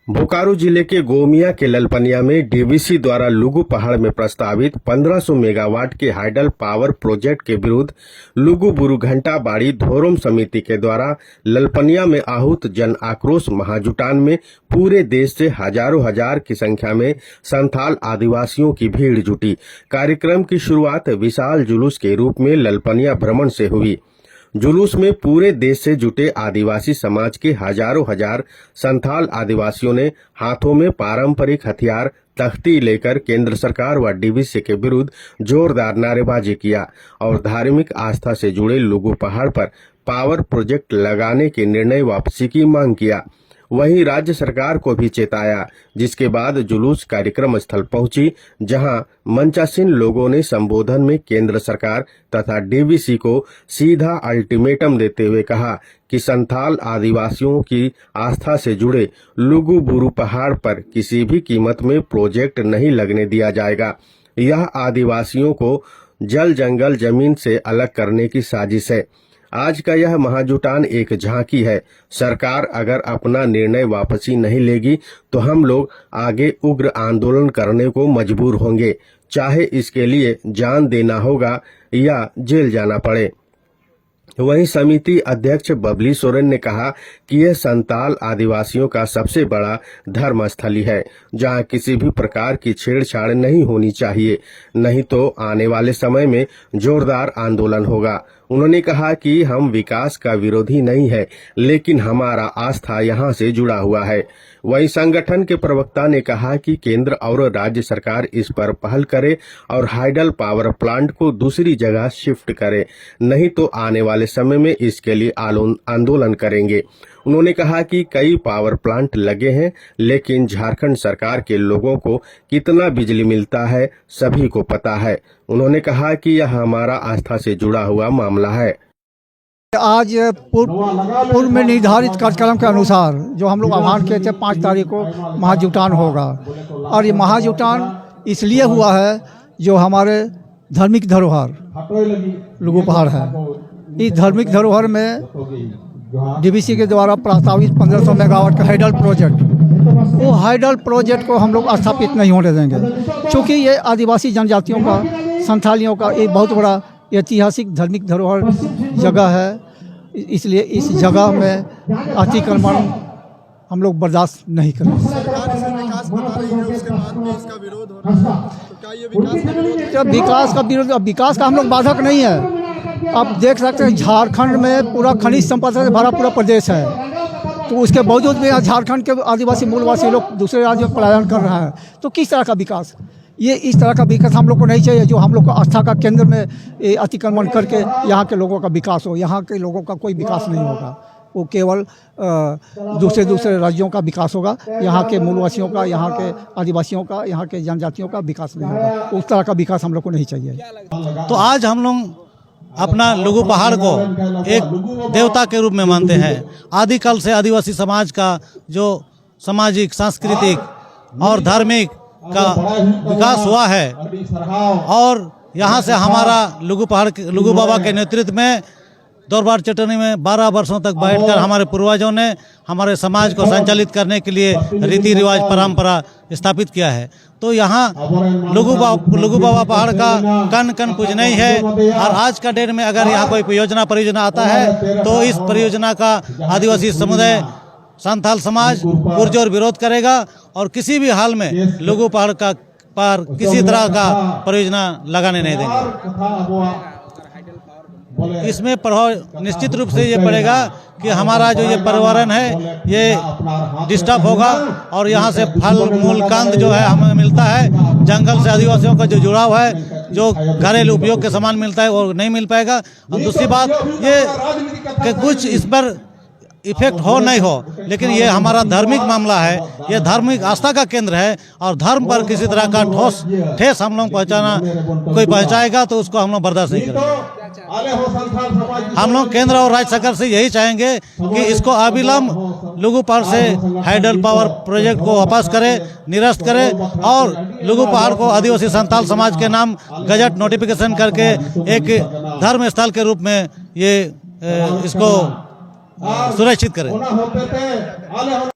बोकारो जिले के गोमिया के ललपनिया में डीवीसी द्वारा लुगु पहाड़ में प्रस्तावित 1500 मेगावाट के हाइडल पावर प्रोजेक्ट के विरुद्ध लुगु बुरु घंटा बाड़ी धोरम समिति के द्वारा ललपनिया में आहूत जन आक्रोश महाजुटान में पूरे देश से हजारों हजार की संख्या में संथाल आदिवासियों की भीड़ जुटी। कार्यक्रम की शुरुआत विशाल जुलूस के रूप में ललपनिया भ्रमण से हुई। जुलूस में पूरे देश से जुटे आदिवासी समाज के हजारों हजार संथाल आदिवासियों ने हाथों में पारंपरिक हथियार तख्ती लेकर केंद्र सरकार व डीवीसी के विरुद्ध जोरदार नारेबाजी किया और धार्मिक आस्था से जुड़े लुगु पहाड़ पर पावर प्रोजेक्ट लगाने के निर्णय वापसी की मांग किया। वहीं राज्य सरकार को भी चेताया, जिसके बाद जुलूस कार्यक्रम स्थल पहुंची, जहां मंचासीन लोगों ने संबोधन में केंद्र सरकार तथा डीवीसी को सीधा अल्टीमेटम देते हुए कहा कि संथाल आदिवासियों की आस्था से जुड़े लुगु बुरु पहाड़ पर किसी भी कीमत में प्रोजेक्ट नहीं लगने दिया जाएगा। यह आदिवासियों को जल जंगल जमीन से अलग करने की साजिश है। आज का यह महाजुटान एक झांकी है। सरकार अगर अपना निर्णय वापसी नहीं लेगी तो हम लोग आगे उग्र आंदोलन करने को मजबूर होंगे, चाहे इसके लिए जान देना होगा या जेल जाना पड़े। वहीं समिति अध्यक्ष बबली सोरेन ने कहा कि यह संताल आदिवासियों का सबसे बड़ा धर्म स्थली है, जहां किसी भी प्रकार की छेड़छाड़ नहीं होनी चाहिए, नहीं तो आने वाले समय में जोरदार आंदोलन होगा। उन्होंने कहा कि हम विकास का विरोधी नहीं है, लेकिन हमारा आस्था यहां से जुड़ा हुआ है। वहीं संगठन के प्रवक्ता ने कहा कि केंद्र और राज्य सरकार इस पर पहल करे और हाइडल पावर प्लांट को दूसरी जगह शिफ्ट करे, नहीं तो आने वाले समय में इसके लिए आंदोलन करेंगे। उन्होंने कहा कि कई पावर प्लांट लगे हैं, लेकिन झारखंड सरकार के लोगों को कितना बिजली मिलता है सभी को पता है। उन्होंने कहा कि यह हमारा आस्था से जुड़ा हुआ मामला है। आज पूर्व में निर्धारित कार्यक्रम के अनुसार जो हम लोग आह्वान किए थे 5 तारीख को महाजुटान होगा, और ये महाजुटान इसलिए हुआ है जो हमारे धार्मिक धरोहर लुगु पहाड़ है। इस धार्मिक धरोहर में डीवीसी के द्वारा प्रस्तावित 1500 मेगावाट का हाइडल प्रोजेक्ट, वो हाइडल प्रोजेक्ट को हम लोग स्थापित नहीं होने देंगे, क्योंकि ये आदिवासी जनजातियों का, संथालियों का एक बहुत बड़ा ऐतिहासिक धार्मिक धरोहर जगह है। इसलिए इस जगह में अतिक्रमण हम लोग बर्दाश्त नहीं करेंगे। विकास का हम लोग बाधक नहीं है। आप देख सकते हैं झारखंड में पूरा खनिज संपदा से भरा पूरा प्रदेश है, तो उसके बावजूद भी यहाँ झारखंड के आदिवासी मूलवासी लोग दूसरे राज्यों में पलायन कर रहे हैं। तो किस तरह का विकास? ये इस तरह का विकास हम लोग को नहीं चाहिए, जो हम लोग को आस्था का केंद्र में अतिक्रमण करके यहाँ के लोगों का विकास हो। यहाँ के लोगों का कोई विकास नहीं होगा, वो केवल दूसरे राज्यों का विकास होगा। यहाँ के मूलवासियों का, यहाँ के आदिवासियों का, यहाँ के जनजातियों का विकास नहीं होगा। उस तरह का विकास हम लोग को नहीं चाहिए। तो आज हम लोग अपना लुगु पहाड़ को एक देवता के रूप में मानते हैं। आदिकाल से आदिवासी समाज का जो सामाजिक, सांस्कृतिक और धार्मिक का विकास हुआ है, और यहाँ से हमारा लुगु बाबा के नेतृत्व में दरबार चटनी में 12 वर्षों तक बैठकर हमारे पूर्वजों ने हमारे समाज को संचालित करने के लिए रीति रिवाज परंपरा स्थापित किया है। तो यहाँ लुगु बाबा पहाड़ का कण कण पूजनीय ही है, और आज का डेट में अगर यहाँ कोई परियोजना आता है तो इस परियोजना का आदिवासी समुदाय, संथाल समाज पुरजोर विरोध करेगा, और किसी भी हाल में लुगु पहाड़ का पर किसी तरह का परियोजना लगाने नहीं देंगे। इसमें प्रभाव निश्चित रूप से ये पड़ेगा कि हमारा जो ये पर्यावरण है ये डिस्टर्ब होगा, और यहाँ से फल मूल कंद जो है हमें मिलता है, जंगल से आदिवासियों का जो जुड़ाव है, जो घरेलू उपयोग के सामान मिलता है वो नहीं मिल पाएगा। और दूसरी बात ये कि कुछ इस पर इफेक्ट हो नहीं हो, लेकिन ये हमारा धार्मिक मामला है, ये धार्मिक आस्था का केंद्र है, और धर्म पर किसी तरह का ठेस हम लोग कोई पहुंचाएगा तो उसको हम लोग बर्दाश्त नहीं करेंगे। हम लोग केंद्र और राज्य सरकार से यही चाहेंगे कि इसको अविलंब लुगु पहाड़ से हाइडल पावर प्रोजेक्ट को वापस करे, निरस्त करे, और लुगु पहाड़ को आदिवासी संथाल समाज के नाम गजट नोटिफिकेशन करके एक धर्म स्थल के रूप में ये इसको सुरक्षित करें।